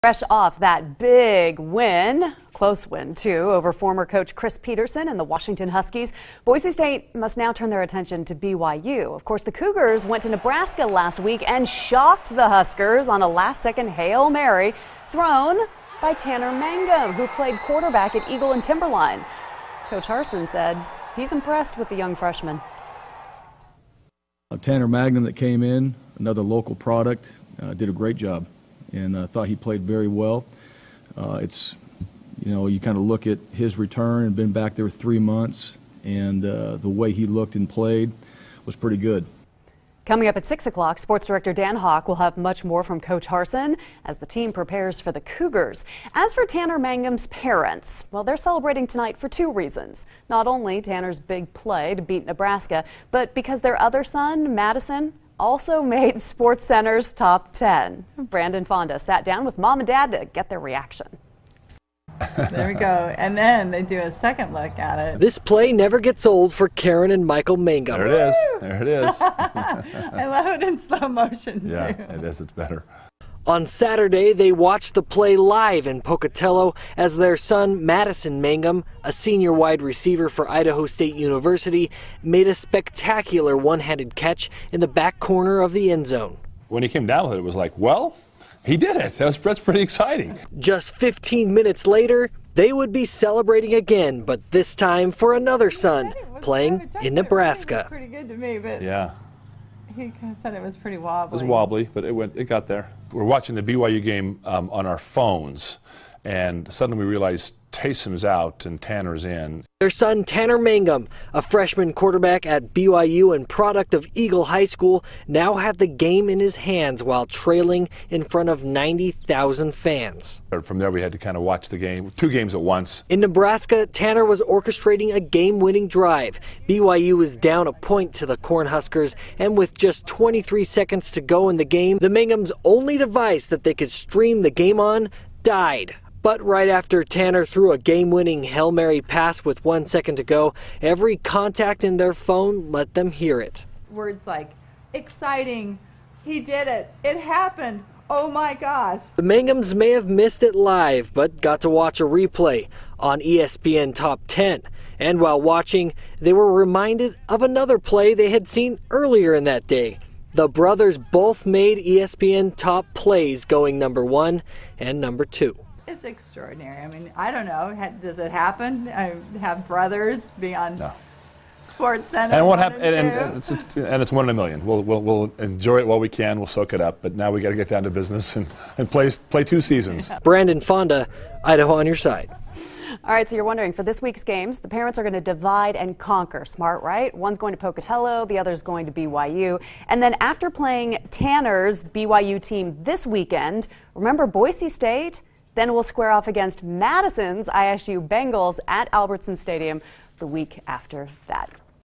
Fresh off that big win, close win too, over former coach Chris Peterson and the Washington Huskies, Boise State must now turn their attention to BYU. Of course, the Cougars went to Nebraska last week and shocked the Huskers on a last-second Hail Mary thrown by Tanner Mangum, who played quarterback at Eagle and Timberline. Coach Harsin said he's impressed with the young freshman. Tanner Mangum that came in, another local product, did a great job. And I thought he played very well. You kind of look at his return and been back there 3 months, and the way he looked and played was pretty good. Coming up at 6 o'clock, Sports Director Dan Hawk will have much more from Coach Harsin as the team prepares for the Cougars. As for Tanner Mangum's parents, well, they're celebrating tonight for two reasons. Not only Tanner's big play to beat Nebraska, but because their other son, Madison, also made SportsCenter's top 10. Brandon Fonda sat down with mom and dad to get their reaction. There we go. And then they do a second look at it. This play never gets old for Karen and Michael Mangum. There it is. There it is. I love it in slow motion, too. Yeah, it is. It's better. On Saturday, they watched the play live in Pocatello as their son, Madison Mangum, a senior wide receiver for Idaho State University, made a spectacular one-handed catch in the back corner of the end zone. When he came down with it, it was like, well, he did it. That's pretty exciting. Just 15 minutes later, they would be celebrating again, but this time for another son, playing in Nebraska. It was pretty good to me, but yeah. He said it was pretty wobbly. It was wobbly, but it got there. We're watching the BYU game on our phones, and suddenly we realized Taysom's out and Tanner's in. Their son, Tanner Mangum, a freshman quarterback at BYU and product of Eagle High School, now had the game in his hands while trailing in front of 90,000 fans. From there, we had to kind of watch the game, two games at once. In Nebraska, Tanner was orchestrating a game-winning drive. BYU was down a point to the Cornhuskers, and with just 23 seconds to go in the game, the Mangums' only device that they could stream the game on died. But right after Tanner threw a game-winning Hail Mary pass with 1 second to go, every contact in their phone let them hear it. Words like, exciting, he did it, it happened, oh my gosh. The Mangums may have missed it live, but got to watch a replay on ESPN Top 10. And while watching, they were reminded of another play they had seen earlier in that day. The brothers both made ESPN Top Plays, going number 1 and number 2. It's extraordinary. I mean, I don't know. Does it happen? I have brothers be on SportsCenter. And what happened? And it's 1 in a million. We'll enjoy it while we can. We'll soak it up. But now we got to get down to business and play 2 seasons. Brandon Fonda, Idaho on your side. All right, so you're wondering, for this week's games, the parents are going to divide and conquer. Smart, right? One's going to Pocatello, the other's going to BYU. And then after playing Tanner's BYU team this weekend, remember Boise State? Then we'll square off against Madison's ISU Bengals at Albertson Stadium the week after that.